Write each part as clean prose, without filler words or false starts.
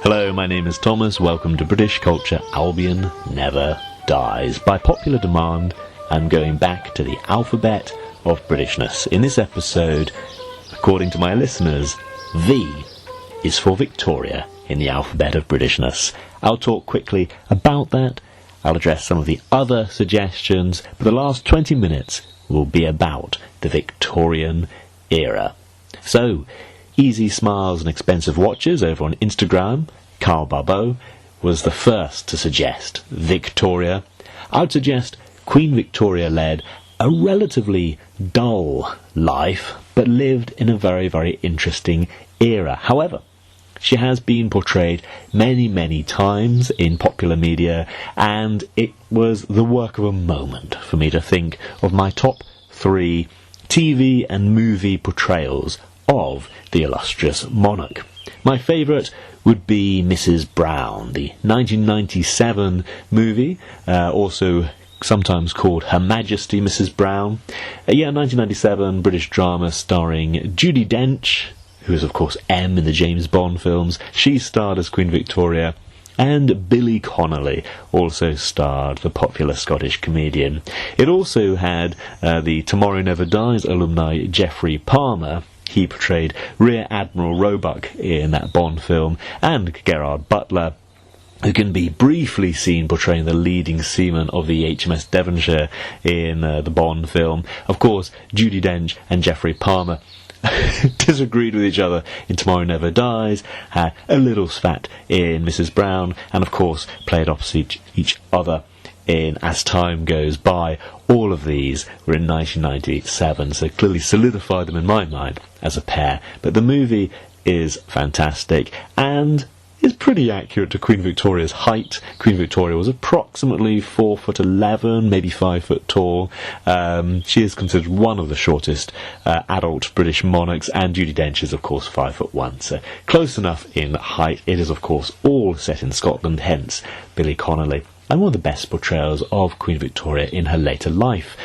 Hello, my name is Thomas. Welcome to British Culture Albion Never Dies. By popular demand, I'm going back to the Alphabet of Britishness. In this episode, according to my listeners, V is for Victoria in the Alphabet of Britishness. I'll talk quickly about that. I'll address some of the other suggestions, but the last 20 minutes will be about the Victorian era. So, Easy Smiles and Expensive Watches over on Instagram, Carl Barbeau, was the first to suggest Victoria. I would suggest Queen Victoria led a relatively dull life, but lived in a very, very interesting era. However, she has been portrayed many, many times in popular media, and it was the work of a moment for me to think of my top 3 TV and movie portrayals of the illustrious monarch. My favourite would be Mrs. Brown, the 1997 movie, also sometimes called Her Majesty Mrs. Brown. 1997 British drama starring Judi Dench, who is of course M in the James Bond films. She starred as Queen Victoria, and Billy Connolly also starred, the popular Scottish comedian. It also had the Tomorrow Never Dies alumni Geoffrey Palmer. He portrayed Rear Admiral Roebuck in that Bond film, and Gerard Butler, who can be briefly seen portraying the leading seaman of the HMS Devonshire in the Bond film. Of course, Judi Dench and Geoffrey Palmer disagreed with each other in Tomorrow Never Dies, had a little spat in Mrs. Brown, and of course played opposite each other in As Time Goes By. All of these were in 1997, so clearly solidified them in my mind as a pair. But the movie is fantastic and is pretty accurate to Queen Victoria's height. Queen Victoria was approximately 4'11", maybe 5 foot tall. She is considered one of the shortest adult British monarchs, and Judi Dench is of course 5'1", so close enough in height. It is of course all set in Scotland, hence Billy Connolly, and one of the best portrayals of Queen Victoria in her later life.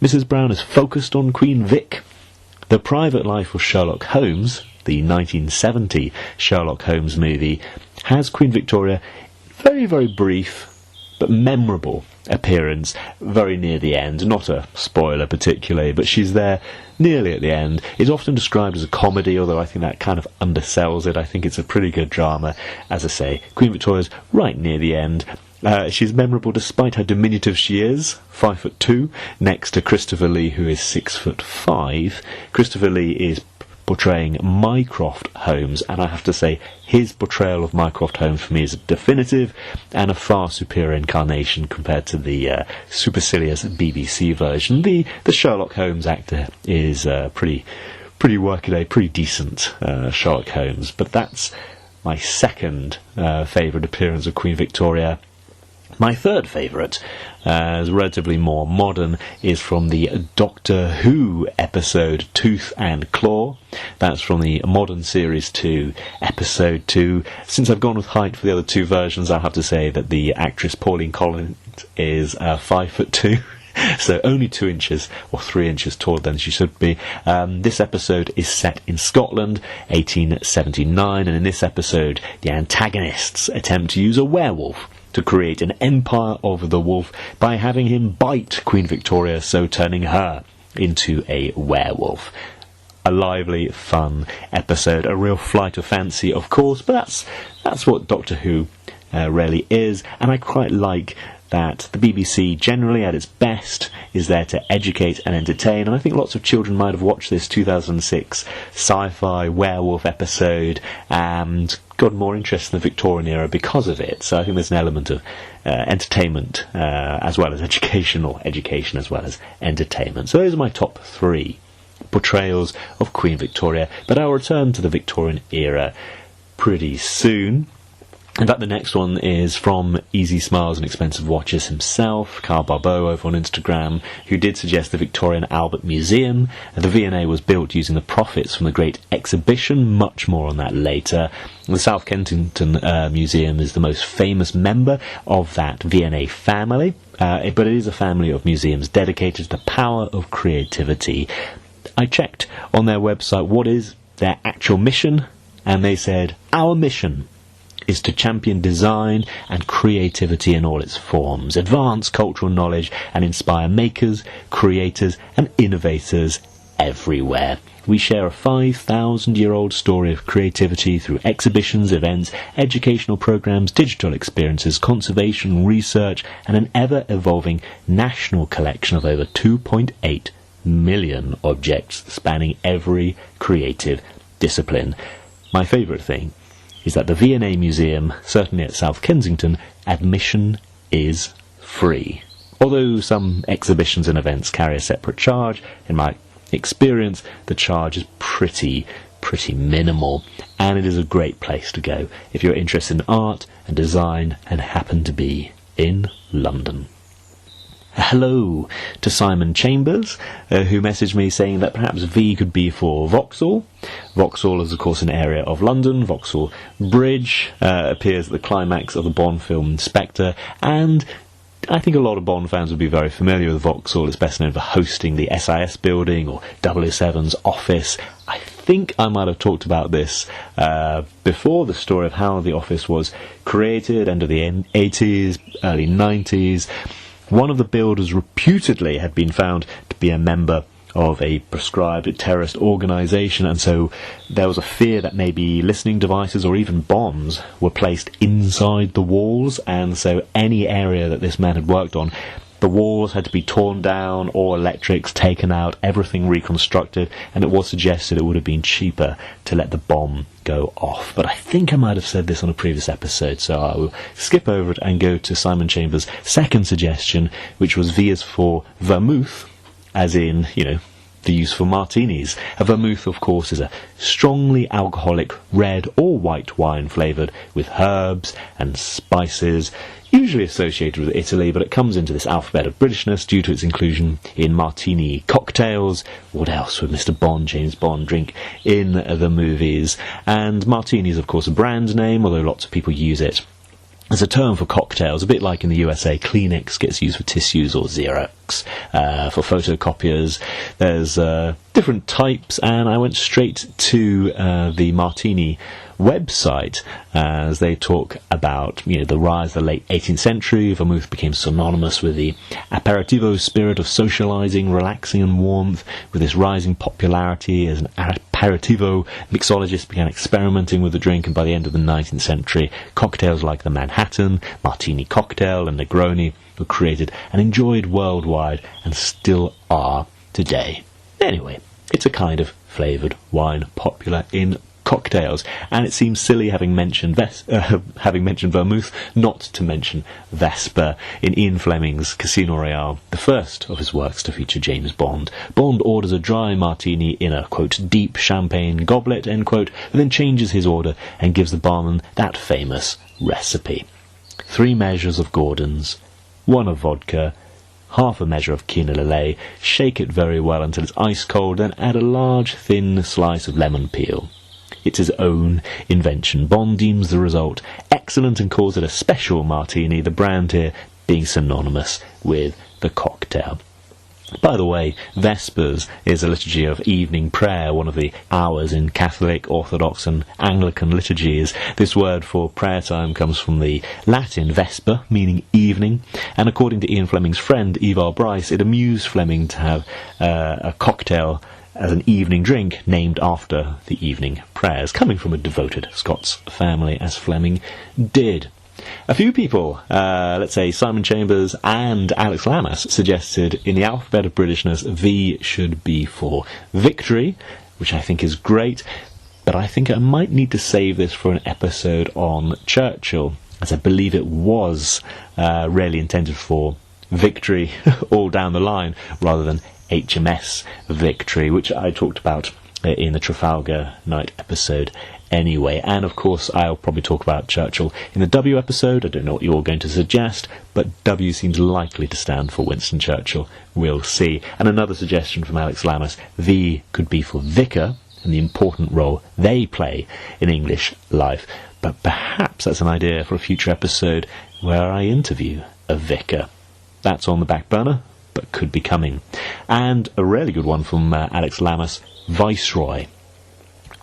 Mrs. Brown is focused on Queen Vic. The Private Life of Sherlock Holmes, the 1970 Sherlock Holmes movie, has Queen Victoria very, very brief but memorable appearance very near the end. Not a spoiler particularly, but she's there nearly at the end. It's often described as a comedy, although I think that kind of undersells it. I think it's a pretty good drama. As I say, Queen Victoria's right near the end. She's memorable despite how diminutive she is, 5'2", next to Christopher Lee, who is 6'5". Christopher Lee is portraying Mycroft Holmes, and I have to say his portrayal of Mycroft Holmes for me is definitive and a far superior incarnation compared to the supercilious BBC version. The Sherlock Holmes actor is pretty workaday, pretty decent Sherlock Holmes, but that's my second favourite appearance of Queen Victoria. My third favourite, relatively more modern, is from the Doctor Who episode Tooth and Claw. That's from the modern series 2, episode 2. Since I've gone with height for the other two versions, I have to say that the actress Pauline Collins is 5'2". So only 2 inches or 3 inches taller than she should be. This episode is set in Scotland, 1879, and in this episode the antagonists attempt to use a werewolf to create an empire of the wolf by having him bite Queen Victoria, so turning her into a werewolf. A lively, fun episode, a real flight of fancy, of course, but that's what Doctor Who really is, and I quite like that the BBC, generally at its best, is there to educate and entertain, and I think lots of children might have watched this 2006 sci-fi werewolf episode and got more interest in the Victorian era because of it. So I think there's an element of entertainment as well as education, or education as well as entertainment. So those are my top 3 portrayals of Queen Victoria, but I'll return to the Victorian era pretty soon. In fact, the next one is from Easy Smiles and Expensive Watches himself, Carl Barbeau over on Instagram, who did suggest the Victorian Albert Museum. The V&A was built using the profits from the Great Exhibition, much more on that later. The South Kensington Museum is the most famous member of that V&A family, but it is a family of museums dedicated to the power of creativity. I checked on their website what is their actual mission, and they said, "Our mission is to champion design and creativity in all its forms, advance cultural knowledge and inspire makers, creators and innovators everywhere. We share a 5,000-year-old story of creativity through exhibitions, events, educational programs, digital experiences, conservation, research, and an ever-evolving national collection of over 2.8 million objects spanning every creative discipline. My favourite thing is that the V&A Museum, certainly at South Kensington, admission is free. Although some exhibitions and events carry a separate charge, in my experience the charge is pretty minimal, and it is a great place to go if you're interested in art and design and happen to be in London. Hello to Simon Chambers, who messaged me saying that perhaps V could be for Vauxhall. Vauxhall is of course an area of London. Vauxhall Bridge appears at the climax of the Bond film Spectre, and I think a lot of Bond fans would be very familiar with Vauxhall. It's best known for hosting the SIS building or 007's office. I think I might have talked about this before, the story of how the office was created, end of the 80s, early 90s. One of the builders reputedly had been found to be a member of a prescribed terrorist organisation, and so there was a fear that maybe listening devices or even bombs were placed inside the walls, and so any area that this man had worked on, the walls had to be torn down, all electrics taken out, everything reconstructed, and it was suggested it would have been cheaper to let the bomb go off. But I think I might have said this on a previous episode, so I will skip over it and go to Simon Chambers' second suggestion, which was V as for Vermouth, as in, the use for martinis. A vermouth, of course, is a strongly alcoholic red or white wine flavoured with herbs and spices, usually associated with Italy, but it comes into this alphabet of Britishness due to its inclusion in martini cocktails. What else would Mr. Bond, James Bond, drink in the movies? And martini is, of course, a brand name, although lots of people use it as a term for cocktails, a bit like in the USA, Kleenex gets used for tissues, or Xerox for photocopiers. There's different types, and I went straight to the Martini website as they talk about the rise of the late 18th century. Vermouth became synonymous with the aperitivo spirit of socialising, relaxing and warmth. With this rising popularity as an aperitivo, mixologists began experimenting with the drink, and by the end of the 19th century, cocktails like the Manhattan, Martini cocktail and Negroni were created and enjoyed worldwide, and still are today. Anyway, it's a kind of flavoured wine popular in cocktails, and it seems silly having mentioned Vermouth not to mention Vesper in Ian Fleming's Casino Royale, the first of his works to feature James Bond. Bond orders a dry martini in a, quote, deep champagne goblet, end quote, and then changes his order and gives the barman that famous recipe. 3 measures of Gordon's, 1 of vodka, half a measure of quinoa lillet, shake it very well until it's ice cold, then add a large thin slice of lemon peel. It's his own invention. Bond deems the result excellent and calls it a special martini, the brand here being synonymous with the cocktail. By the way, Vespers is a liturgy of evening prayer, one of the hours in Catholic, Orthodox and Anglican liturgies. This word for prayer time comes from the Latin vesper, meaning evening, and according to Ian Fleming's friend, Evar Bryce, it amused Fleming to have a cocktail as an evening drink named after the evening prayers, coming from a devoted Scots family, as Fleming did. A few people, let's say Simon Chambers and Alex Lamas, suggested in the Alphabet of Britishness V should be for victory, which I think is great, but I think I might need to save this for an episode on Churchill, as I believe it was really intended for victory all down the line, rather than HMS Victory, which I talked about in the Trafalgar Night episode anyway. And of course I'll probably talk about Churchill in the W episode. I don't know what you're going to suggest, but W seems likely to stand for Winston Churchill. We'll see. And another suggestion from Alex Lamas, V could be for Vicar and the important role they play in English life. But perhaps that's an idea for a future episode where I interview a vicar. That's on the back burner, but could be coming. And a really good one from Alex Lamas, Viceroy.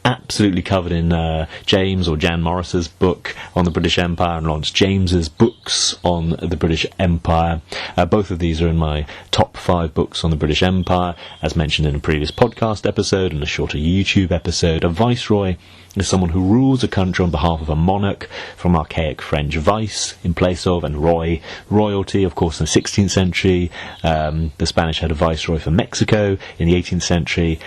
absolutely covered in James or Jan Morris's book on the British Empire, and Lawrence James's books on the British Empire. Both of these are in my top 5 books on the British Empire, as mentioned in a previous podcast episode and a shorter YouTube episode. A viceroy is someone who rules a country on behalf of a monarch, from archaic French vice in place of, and royalty. Of course, in the 16th century, the Spanish had a viceroy for Mexico. In the 18th century,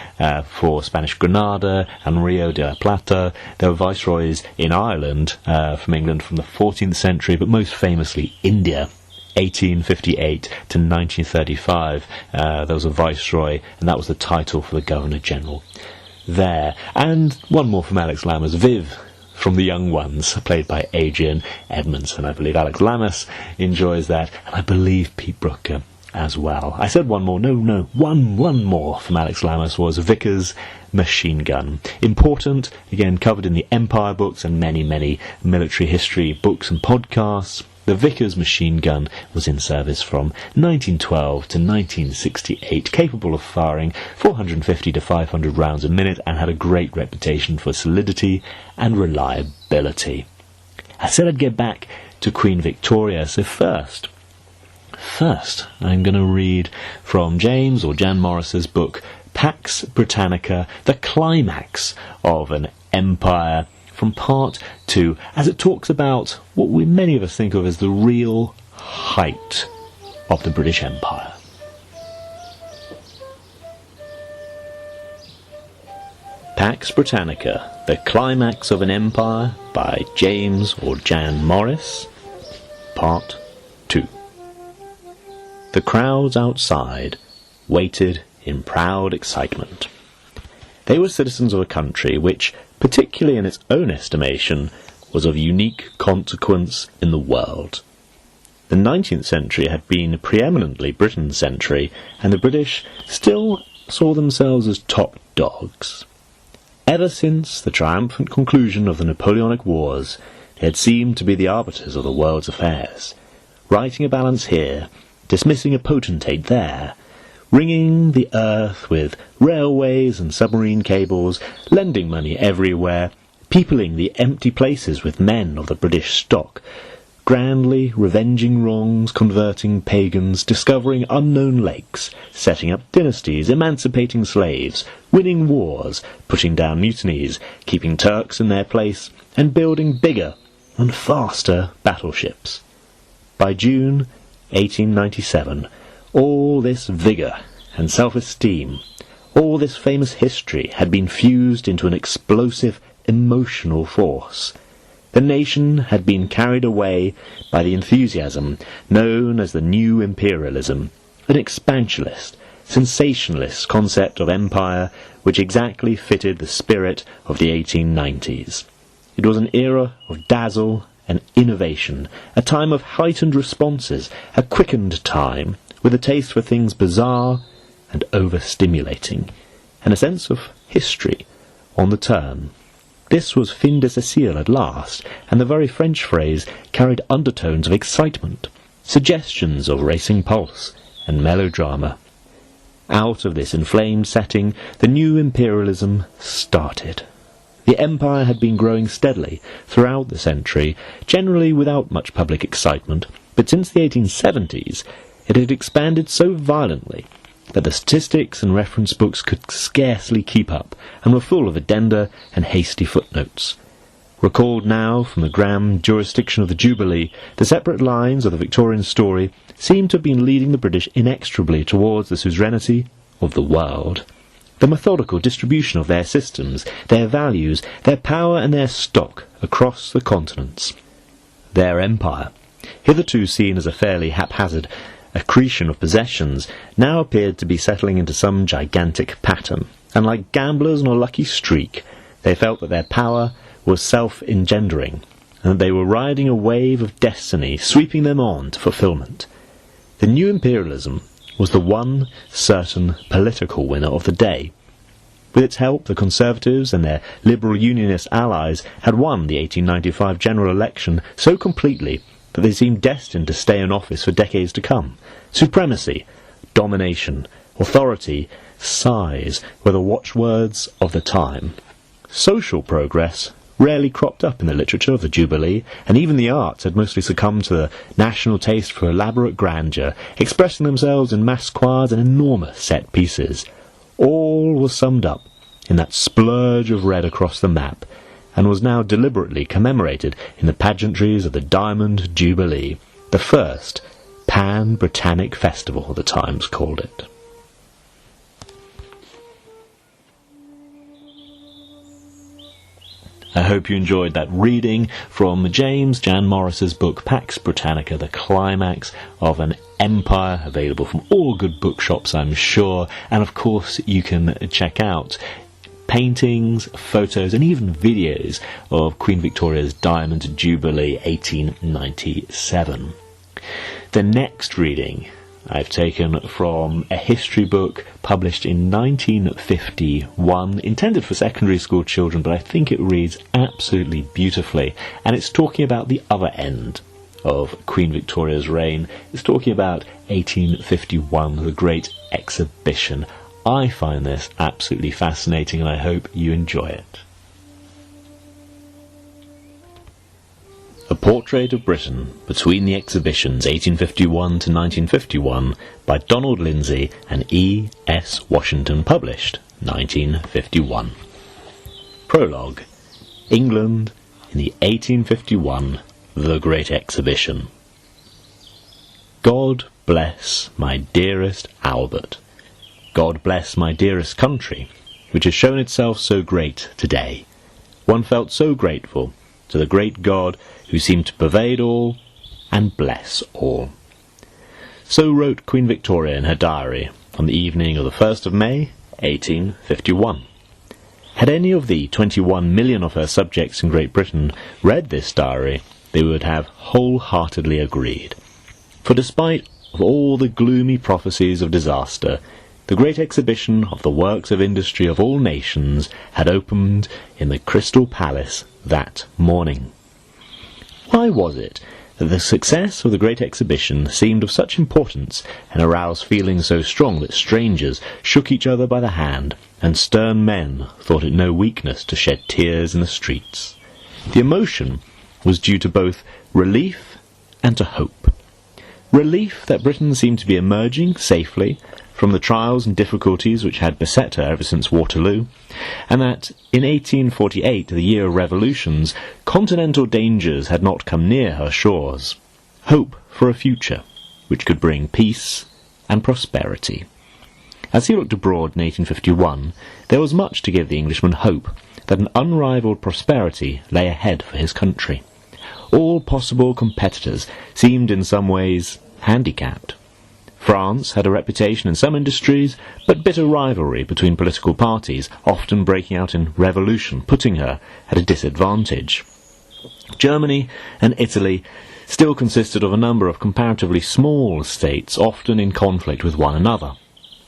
for Spanish Granada and Rio de la Plata. There were viceroys in Ireland from England from the 14th century, but most famously India. 1858 to 1935, there was a viceroy, and that was the title for the Governor-General there. And one more from Alex Lammas, Viv from The Young Ones, played by Adrian Edmondson. I believe Alex Lammas enjoys that, and I believe Pete Brooker as well. I said one more. No. One more from Alex Lammas was Vickers machine gun. Important, again, covered in the Empire books and many, many military history books and podcasts. The Vickers machine gun was in service from 1912 to 1968, capable of firing 450 to 500 rounds a minute, and had a great reputation for solidity and reliability. I said I'd get back to Queen Victoria, so first, I'm going to read from James or Jan Morris's book, Pax Britannica, the climax of an empire, from part 2, as it talks about what many of us think of as the real height of the British Empire. Pax Britannica, the climax of an empire, by James or Jan Morris, part 2. The crowds outside waited in proud excitement. They were citizens of a country which, particularly in its own estimation, was of unique consequence in the world. The 19th century had been preeminently Britain's century, and the British still saw themselves as top dogs. Ever since the triumphant conclusion of the Napoleonic Wars, they had seemed to be the arbiters of the world's affairs, righting a balance here, dismissing a potentate there, ringing the earth with railways and submarine cables, lending money everywhere, peopling the empty places with men of the British stock, grandly revenging wrongs, converting pagans, discovering unknown lakes, setting up dynasties, emancipating slaves, winning wars, putting down mutinies, keeping Turks in their place, and building bigger and faster battleships. By June 1897, all this vigour and self-esteem, all this famous history had been fused into an explosive emotional force. The nation had been carried away by the enthusiasm known as the New Imperialism, an expansionist, sensationalist concept of empire which exactly fitted the spirit of the 1890s. It was an era of dazzle and innovation, a time of heightened responses, a quickened time, with a taste for things bizarre and overstimulating, and a sense of history on the turn. This was fin de Cecile at last, and the very French phrase carried undertones of excitement, suggestions of racing pulse and melodrama. Out of this inflamed setting, the new imperialism started. The empire had been growing steadily throughout the century, generally without much public excitement, but since the 1870s it had expanded so violently that the statistics and reference books could scarcely keep up, and were full of addenda and hasty footnotes. Recalled now from the grand jurisdiction of the Jubilee, the separate lines of the Victorian story seem to have been leading the British inexorably towards the suzerainty of the world. The methodical distribution of their systems, their values, their power and their stock across the continents. Their empire, hitherto seen as a fairly haphazard accretion of possessions, now appeared to be settling into some gigantic pattern, and like gamblers on a lucky streak, they felt that their power was self-engendering, and that they were riding a wave of destiny, sweeping them on to fulfilment. The new imperialism was the one certain political winner of the day. With its help, the Conservatives and their Liberal Unionist allies had won the 1895 general election so completely that they seemed destined to stay in office for decades to come. Supremacy, domination, authority, size were the watchwords of the time. social progress rarely cropped up in the literature of the Jubilee, and even the arts had mostly succumbed to the national taste for elaborate grandeur, expressing themselves in masquerades and enormous set pieces. All was summed up in that splurge of red across the map, and was now deliberately commemorated in the pageantries of the Diamond Jubilee, the first Pan-Britannic festival, the Times called it. I hope you enjoyed that reading from James Jan Morris's book Pax Britannica, the Climax of an Empire, available from all good bookshops, I'm sure. And of course you can check out paintings, photos and even videos of Queen Victoria's Diamond Jubilee 1897. The next reading I've taken from a history book published in 1951, intended for secondary school children, but I think it reads absolutely beautifully. And it's talking about the other end of Queen Victoria's reign. It's talking about 1851, the Great Exhibition. I find this absolutely fascinating and I hope you enjoy it. A Portrait of Britain Between the Exhibitions 1851 to 1951 by Donald Lindsay and E. S. Washington, published 1951. Prologue. England in the 1851 The Great Exhibition. God bless my dearest Albert. God bless my dearest country, which has shown itself so great today. One felt so grateful to the great God who seemed to pervade all and bless all. So wrote Queen Victoria in her diary on the evening of the 1st of May, 1851. Had any of the 21 million of her subjects in Great Britain read this diary, they would have wholeheartedly agreed. For despite of all the gloomy prophecies of disaster, the great exhibition of the works of industry of all nations had opened in the Crystal Palace that morning. Why was it that the success of the great exhibition seemed of such importance and aroused feelings so strong that strangers shook each other by the hand, and stern men thought it no weakness to shed tears in the streets? The emotion was due to both relief and to hope. Relief that Britain seemed to be emerging safely from the trials and difficulties which had beset her ever since Waterloo, and that in 1848, the year of revolutions, continental dangers had not come near her shores. Hope for a future which could bring peace and prosperity. As he looked abroad in 1851, there was much to give the Englishman hope that an unrivalled prosperity lay ahead for his country. All possible competitors seemed in some ways handicapped. France had a reputation in some industries, but bitter rivalry between political parties, often breaking out in revolution, putting her at a disadvantage. Germany and Italy still consisted of a number of comparatively small states, often in conflict with one another.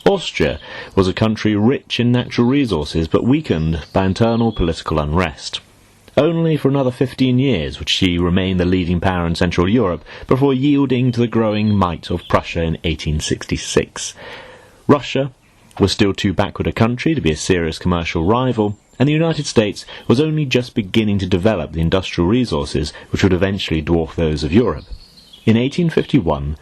Austria was a country rich in natural resources, but weakened by internal political unrest. Only for another 15 years would she remain the leading power in Central Europe before yielding to the growing might of Prussia in 1866. Russia was still too backward a country to be a serious commercial rival, and the United States was only just beginning to develop the industrial resources which would eventually dwarf those of Europe. In 1851,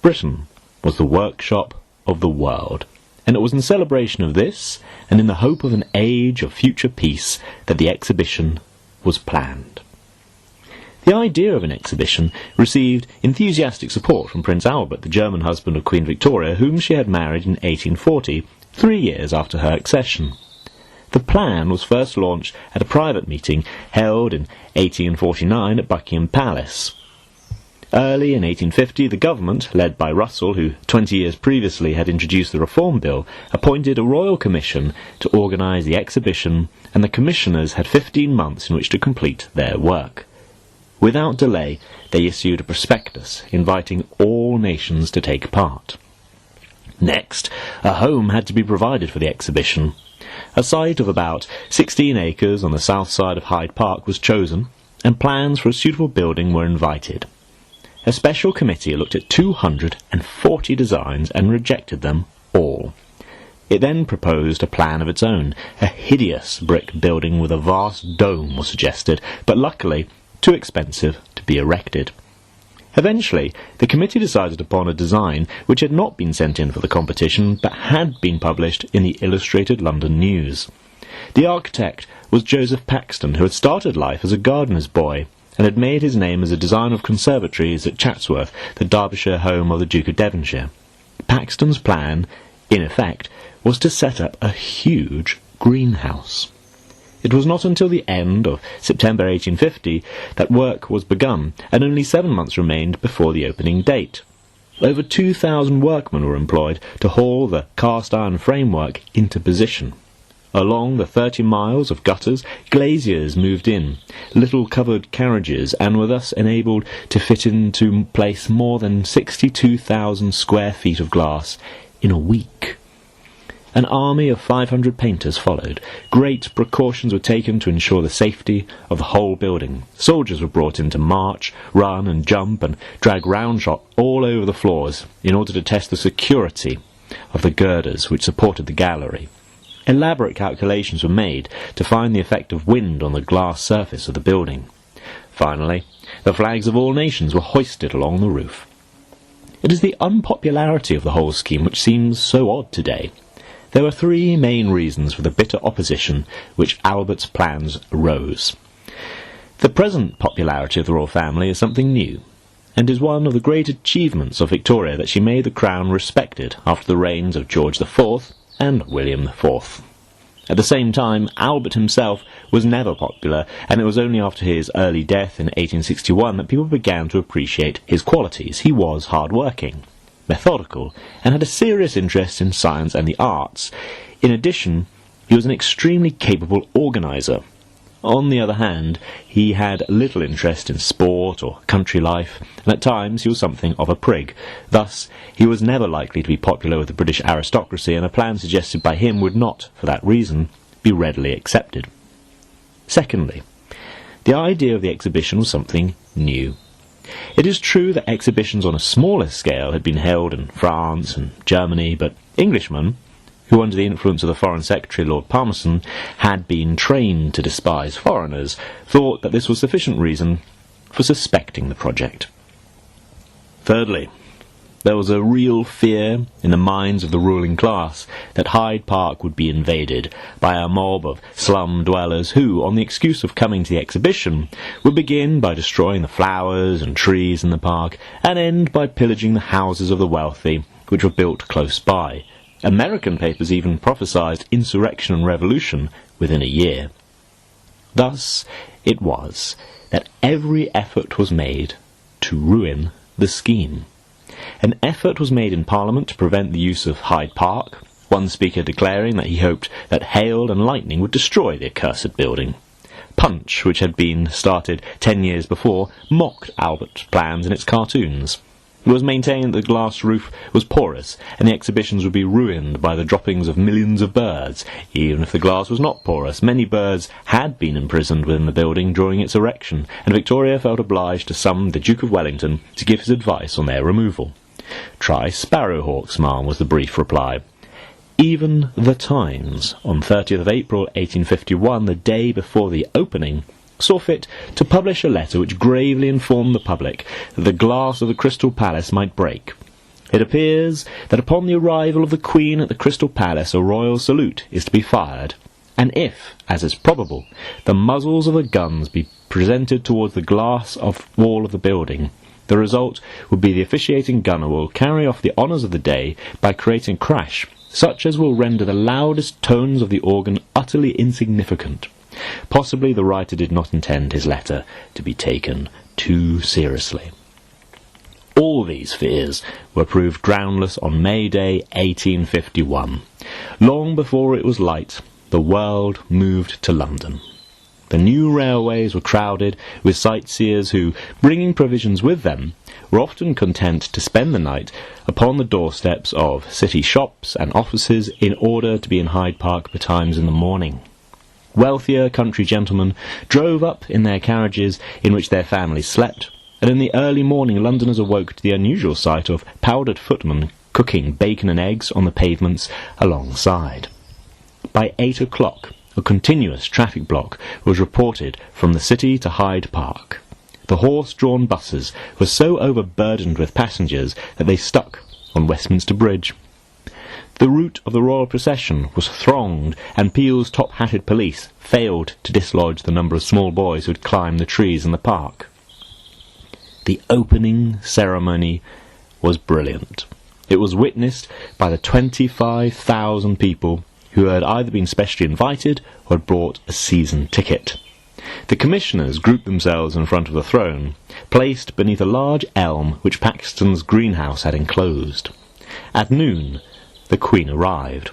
Britain was the workshop of the world, and it was in celebration of this, and in the hope of an age of future peace, that the exhibition was planned. The idea of an exhibition received enthusiastic support from Prince Albert, the German husband of Queen Victoria, whom she had married in 1840, 3 years after her accession. The plan was first launched at a private meeting held in 1849 at Buckingham Palace. Early in 1850, the government, led by Russell, who 20 years previously had introduced the Reform Bill, appointed a royal commission to organise the exhibition, and the commissioners had 15 months in which to complete their work. Without delay, they issued a prospectus inviting all nations to take part. Next, a home had to be provided for the exhibition. A site of about 16 acres on the south side of Hyde Park was chosen, and plans for a suitable building were invited. A special committee looked at 240 designs and rejected them all. It then proposed a plan of its own. A hideous brick building with a vast dome was suggested, but luckily too expensive to be erected. Eventually, the committee decided upon a design which had not been sent in for the competition, but had been published in the Illustrated London News. The architect was Joseph Paxton, who had started life as a gardener's boy, and had made his name as a designer of conservatories at Chatsworth, the Derbyshire home of the Duke of Devonshire. Paxton's plan, in effect, was to set up a huge greenhouse. It was not until the end of September 1850 that work was begun, and only 7 months remained before the opening date. Over 2,000 workmen were employed to haul the cast-iron framework into position. Along the 30 miles of gutters, glaziers moved in, little covered carriages, and were thus enabled to fit into place more than 62,000 square feet of glass in a week. An army of 500 painters followed. Great precautions were taken to ensure the safety of the whole building. Soldiers were brought in to march, run and jump and drag round-shot all over the floors in order to test the security of the girders which supported the gallery. Elaborate calculations were made to find the effect of wind on the glass surface of the building. Finally, the flags of all nations were hoisted along the roof. It is the unpopularity of the whole scheme which seems so odd today. There were 3 main reasons for the bitter opposition which Albert's plans arose. The present popularity of the royal family is something new, and is one of the great achievements of Victoria that she made the crown respected after the reigns of George IV and William IV. At the same time, Albert himself was never popular, and it was only after his early death in 1861 that people began to appreciate his qualities. He was hard-working, methodical, and had a serious interest in science and the arts. In addition, he was an extremely capable organiser. On the other hand, he had little interest in sport or country life, and at times he was something of a prig. Thus, he was never likely to be popular with the British aristocracy, and a plan suggested by him would not, for that reason, be readily accepted. Secondly, the idea of the exhibition was something new. It is true that exhibitions on a smaller scale had been held in France and Germany, but Englishmen, who under the influence of the Foreign Secretary Lord Palmerston had been trained to despise foreigners, thought that this was sufficient reason for suspecting the project. Thirdly, there was a real fear in the minds of the ruling class that Hyde Park would be invaded by a mob of slum dwellers who, on the excuse of coming to the exhibition, would begin by destroying the flowers and trees in the park, and end by pillaging the houses of the wealthy, which were built close by. American papers even prophesied insurrection and revolution within a year. Thus it was that every effort was made to ruin the scheme. An effort was made in Parliament to prevent the use of Hyde Park, one speaker declaring that he hoped that hail and lightning would destroy the accursed building. Punch, which had been started 10 years before, mocked Albert's plans in its cartoons. It was maintained that the glass roof was porous, and the exhibitions would be ruined by the droppings of millions of birds. Even if the glass was not porous, many birds had been imprisoned within the building during its erection, and Victoria felt obliged to summon the Duke of Wellington to give his advice on their removal. "Try sparrowhawks, ma'am," was the brief reply. Even the Times, on 30th of April 1851, the day before the opening, saw fit to publish a letter which gravely informed the public that the glass of the Crystal Palace might break. It appears that upon the arrival of the Queen at the Crystal Palace a royal salute is to be fired, and if, as is probable, the muzzles of the guns be presented towards the glass wall of the building, the result would be the officiating gunner will carry off the honours of the day by creating a crash such as will render the loudest tones of the organ utterly insignificant. Possibly the writer did not intend his letter to be taken too seriously. All these fears were proved groundless on May Day 1851. Long before it was light, the world moved to London. The new railways were crowded with sightseers who, bringing provisions with them, were often content to spend the night upon the doorsteps of city shops and offices in order to be in Hyde Park betimes in the morning. Wealthier country gentlemen drove up in their carriages in which their families slept, and in the early morning Londoners awoke to the unusual sight of powdered footmen cooking bacon and eggs on the pavements alongside. By 8 o'clock, a continuous traffic block was reported from the city to Hyde Park. The horse-drawn buses were so overburdened with passengers that they stuck on Westminster Bridge. The route of the royal procession was thronged, and Peel's top-hatted police failed to dislodge the number of small boys who had climbed the trees in the park. The opening ceremony was brilliant. It was witnessed by the 25,000 people who had either been specially invited or had bought a season ticket. The commissioners grouped themselves in front of the throne, placed beneath a large elm which Paxton's greenhouse had enclosed. At noon, the Queen arrived.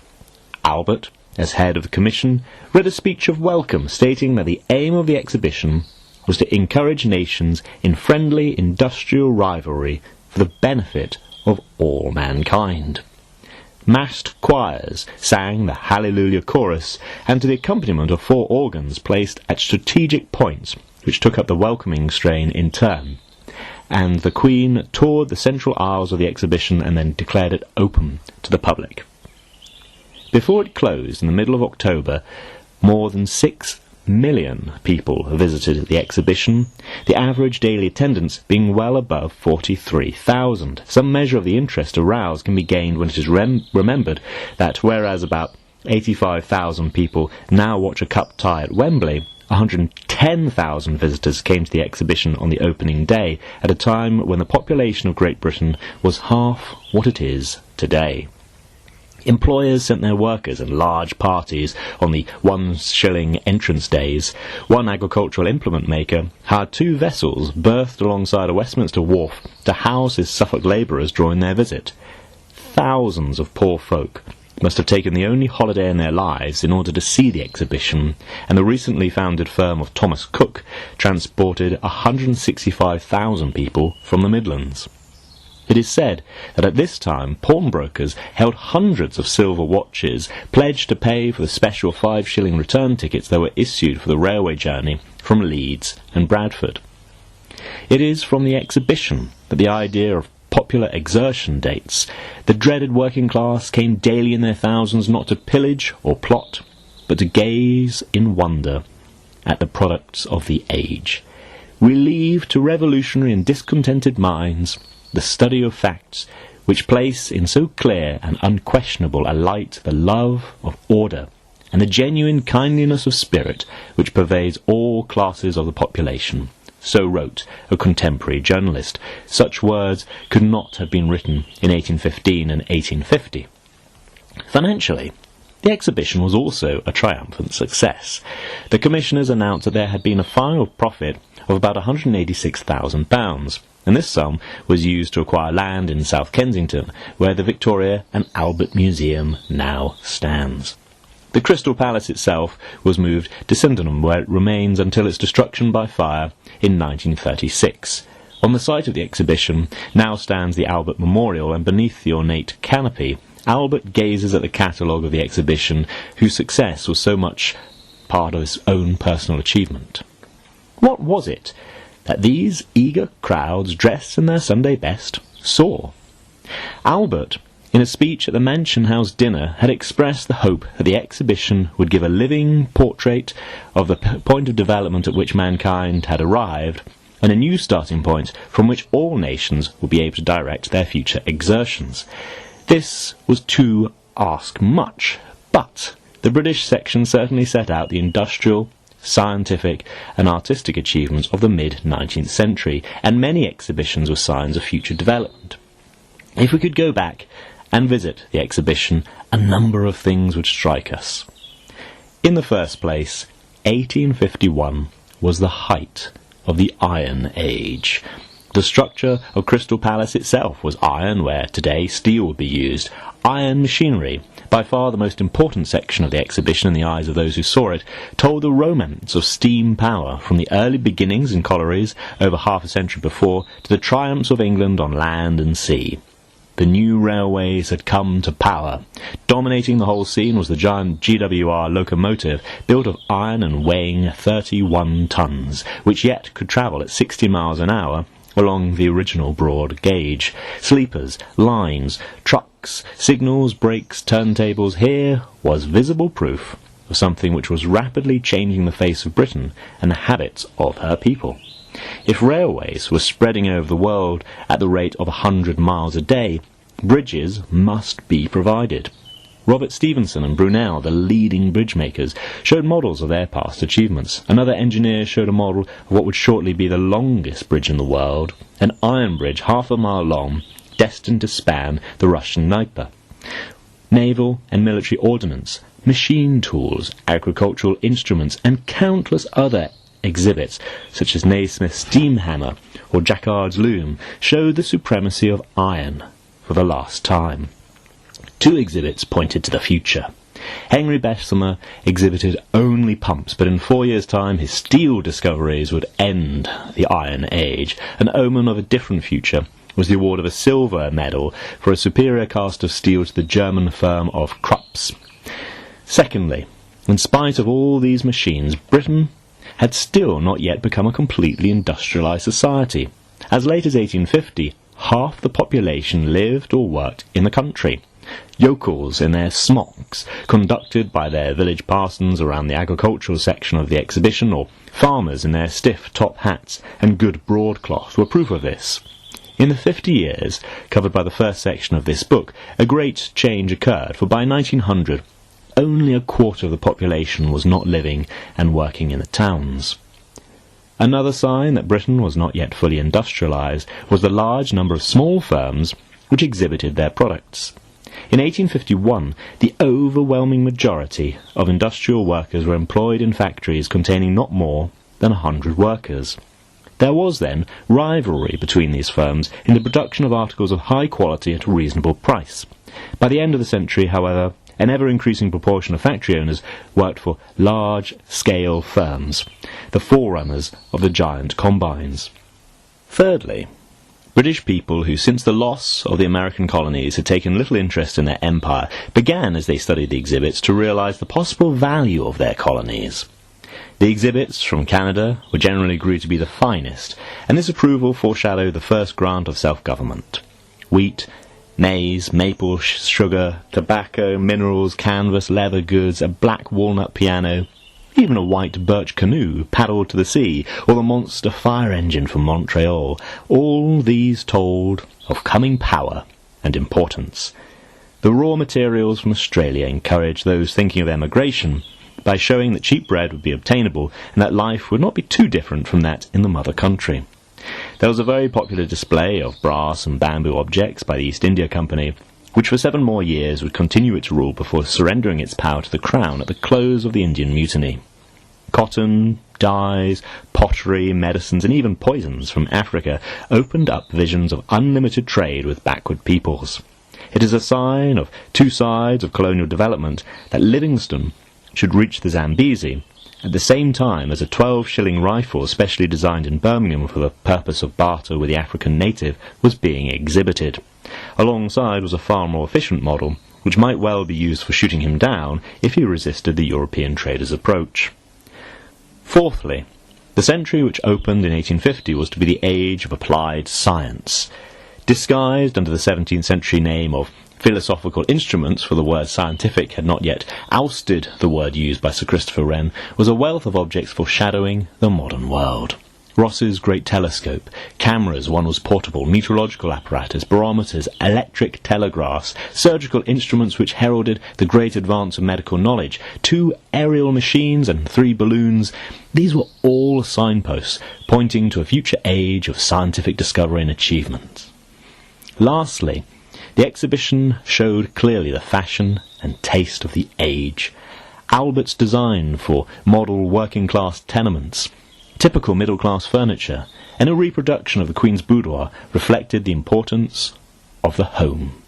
Albert, as head of the commission, read a speech of welcome stating that the aim of the exhibition was to encourage nations in friendly industrial rivalry for the benefit of all mankind. Massed choirs sang the Hallelujah chorus, and to the accompaniment of 4 organs placed at strategic points, which took up the welcoming strain in turn. And the Queen toured the central aisles of the exhibition and then declared it open to the public. Before it closed in the middle of October, more than 6 million people visited the exhibition, the average daily attendance being well above 43,000. Some measure of the interest aroused can be gained when it is remembered that whereas about 85,000 people now watch a cup tie at Wembley, 110,000 visitors came to the exhibition on the opening day, at a time when the population of Great Britain was half what it is today. Employers sent their workers in large parties on the 1 shilling entrance days. One agricultural implement maker hired 2 vessels berthed alongside a Westminster wharf to house his Suffolk labourers during their visit. Thousands of poor folk must have taken the only holiday in their lives in order to see the exhibition, and the recently founded firm of Thomas Cook transported 165,000 people from the Midlands. It is said that at this time pawnbrokers held hundreds of silver watches pledged to pay for the special 5 shilling return tickets that were issued for the railway journey from Leeds and Bradford. It is from the exhibition that the idea of popular exertion dates. The dreaded working class came daily in their thousands not to pillage or plot, but to gaze in wonder at the products of the age. We leave to revolutionary and discontented minds the study of facts, which place in so clear and unquestionable a light the love of order and the genuine kindliness of spirit which pervades all classes of the population. So wrote a contemporary journalist. Such words could not have been written in 1815 and 1850. Financially, the exhibition was also a triumphant success. The commissioners announced that there had been a final profit of about £186,000, and this sum was used to acquire land in South Kensington, where the Victoria and Albert Museum now stands. The Crystal Palace itself was moved to Sydenham, where it remains until its destruction by fire in 1936. On the site of the exhibition now stands the Albert Memorial, and beneath the ornate canopy, Albert gazes at the catalogue of the exhibition, whose success was so much part of his own personal achievement. What was it that these eager crowds, dressed in their Sunday best, saw? Albert, in a speech at the Mansion House dinner, had expressed the hope that the exhibition would give a living portrait of the point of development at which mankind had arrived, and a new starting point from which all nations would be able to direct their future exertions. This was to ask much, but the British section certainly set out the industrial, scientific and artistic achievements of the mid-19th century, and many exhibitions were signs of future development. If we could go back and visit the exhibition, a number of things would strike us. In the first place, 1851 was the height of the Iron Age. The structure of Crystal Palace itself was iron, where today steel would be used. Iron machinery, by far the most important section of the exhibition in the eyes of those who saw it, told the romance of steam power, from the early beginnings in collieries over half a century before to the triumphs of England on land and sea. The new railways had come to power. Dominating the whole scene was the giant GWR locomotive, built of iron and weighing 31 tons, which yet could travel at 60 miles an hour along the original broad gauge. Sleepers, lines, trucks, signals, brakes, turntables. Here was visible proof of something which was rapidly changing the face of Britain and the habits of her people. If railways were spreading over the world at the rate of 100 miles a day, bridges must be provided. Robert Stephenson and Brunel, the leading bridge makers, showed models of their past achievements. Another engineer showed a model of what would shortly be the longest bridge in the world, an iron bridge half a mile long, destined to span the Russian Dnieper. Naval and military ordnance, machine tools, agricultural instruments, and countless other exhibits, such as Naismith's steam hammer or Jacquard's loom, showed the supremacy of iron for the last time. Two exhibits pointed to the future. Henry Bessemer exhibited only pumps, but in 4 years' time his steel discoveries would end the Iron Age. An omen of a different future was the award of a silver medal for a superior cast of steel to the German firm of Krupps. Secondly, in spite of all these machines, Britain had still not yet become a completely industrialised society. As late as 1850, half the population lived or worked in the country. Yokels in their smocks, conducted by their village parsons around the agricultural section of the exhibition, or farmers in their stiff top hats and good broadcloth, were proof of this. In the 50 years covered by the first section of this book, a great change occurred, for by 1900 only a quarter of the population was not living and working in the towns. Another sign that Britain was not yet fully industrialised was the large number of small firms which exhibited their products. In 1851, the overwhelming majority of industrial workers were employed in factories containing not more than 100 workers. There was then rivalry between these firms in the production of articles of high quality at a reasonable price. By the end of the century, however, an ever-increasing proportion of factory owners worked for large-scale firms, the forerunners of the giant combines. Thirdly, British people who, since the loss of the American colonies, had taken little interest in their empire, began, as they studied the exhibits, to realise the possible value of their colonies. The exhibits from Canada were generally agreed to be the finest, and this approval foreshadowed the first grant of self-government. Wheat, maize, maple sugar, tobacco, minerals, canvas, leather goods, a black walnut piano, even a white birch canoe paddled to the sea, or the monster fire engine from Montreal. All these told of coming power and importance. The raw materials from Australia encouraged those thinking of emigration by showing that cheap bread would be obtainable and that life would not be too different from that in the mother country. There was a very popular display of brass and bamboo objects by the East India Company, which for 7 more years would continue its rule before surrendering its power to the Crown at the close of the Indian Mutiny. Cotton, dyes, pottery, medicines, and even poisons from Africa opened up visions of unlimited trade with backward peoples. It is a sign of two sides of colonial development that Livingstone should reach the Zambezi at the same time as a 12-shilling rifle specially designed in Birmingham for the purpose of barter with the African native was being exhibited. Alongside was a far more efficient model, which might well be used for shooting him down if he resisted the European trader's approach. Fourthly, the century which opened in 1850 was to be the age of applied science. Disguised under the 17th century name of philosophical instruments, for the word scientific had not yet ousted the word used by Sir Christopher Wren, was a wealth of objects foreshadowing the modern world. Ross's great telescope, cameras, one was portable, meteorological apparatus, barometers, electric telegraphs, surgical instruments which heralded the great advance of medical knowledge, 2 aerial machines and 3 balloons. These were all signposts pointing to a future age of scientific discovery and achievement. Lastly, the exhibition showed clearly the fashion and taste of the age. Albert's design for model working-class tenements, typical middle-class furniture, and a reproduction of the Queen's boudoir reflected the importance of the home.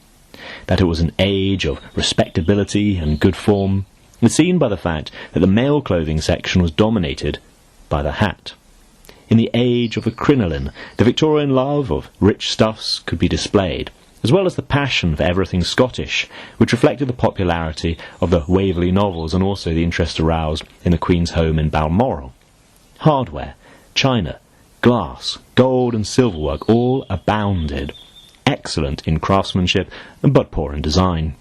That it was an age of respectability and good form is seen by the fact that the male clothing section was dominated by the hat. In the age of the crinoline, the Victorian love of rich stuffs could be displayed, as well as the passion for everything Scottish, which reflected the popularity of the Waverley novels and also the interest aroused in the Queen's home in Balmoral. Hardware, china, glass, gold and silverwork all abounded, excellent in craftsmanship but poor in design.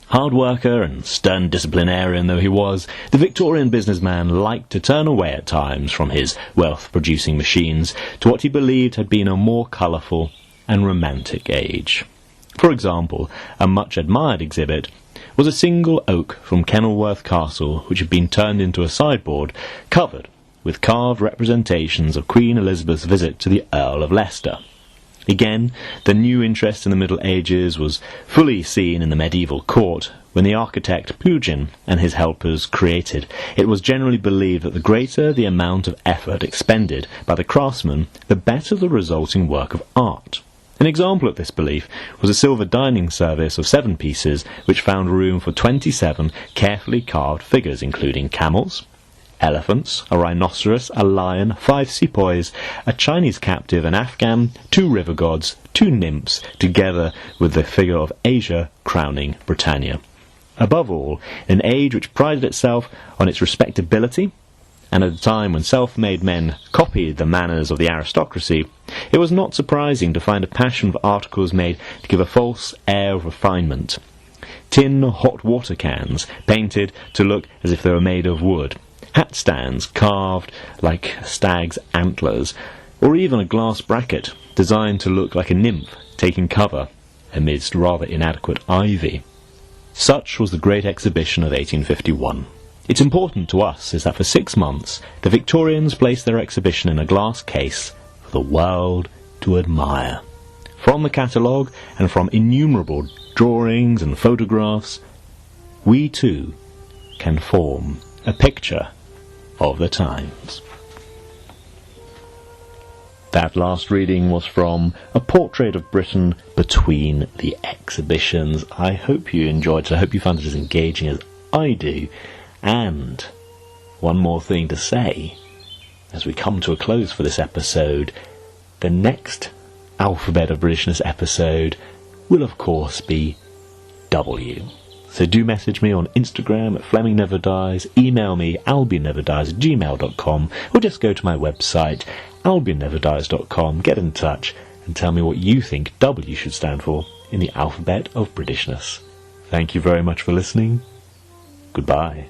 Hard worker and stern disciplinarian though he was, the Victorian businessman liked to turn away at times from his wealth-producing machines to what he believed had been a more colourful and romantic age. For example, a much-admired exhibit was a single oak from Kenilworth Castle which had been turned into a sideboard covered with carved representations of Queen Elizabeth's visit to the Earl of Leicester. Again, the new interest in the Middle Ages was fully seen in the medieval court when the architect Pugin and his helpers created. It was generally believed that the greater the amount of effort expended by the craftsman, the better the resulting work of art. An example of this belief was a silver dining service of 7 pieces which found room for 27 carefully carved figures including camels, elephants, a rhinoceros, a lion, 5 sepoys, a Chinese captive, an Afghan, 2 river gods, 2 nymphs, together with the figure of Asia crowning Britannia. Above all, in an age which prided itself on its respectability, and at a time when self-made men copied the manners of the aristocracy, it was not surprising to find a passion for articles made to give a false air of refinement. Tin hot water cans, painted to look as if they were made of wood, hat stands carved like stag's antlers, or even a glass bracket designed to look like a nymph taking cover amidst rather inadequate ivy. Such was the Great Exhibition of 1851. It's important to us is that for 6 months the Victorians placed their exhibition in a glass case for the world to admire. From the catalogue and from innumerable drawings and photographs, we too can form a picture of the times. That last reading was from A Portrait of Britain Between the Exhibitions. I hope you enjoyed it. I hope you found it as engaging as I do. And one more thing to say as we come to a close for this episode. The next Alphabet of Britishness episode will of course be W. So do message me on Instagram at Fleming Never Dies, email me albionneverdies@gmail.com, or just go to my website albionneverdies.com, get in touch and tell me what you think W should stand for in the Alphabet of Britishness. Thank you very much for listening. Goodbye.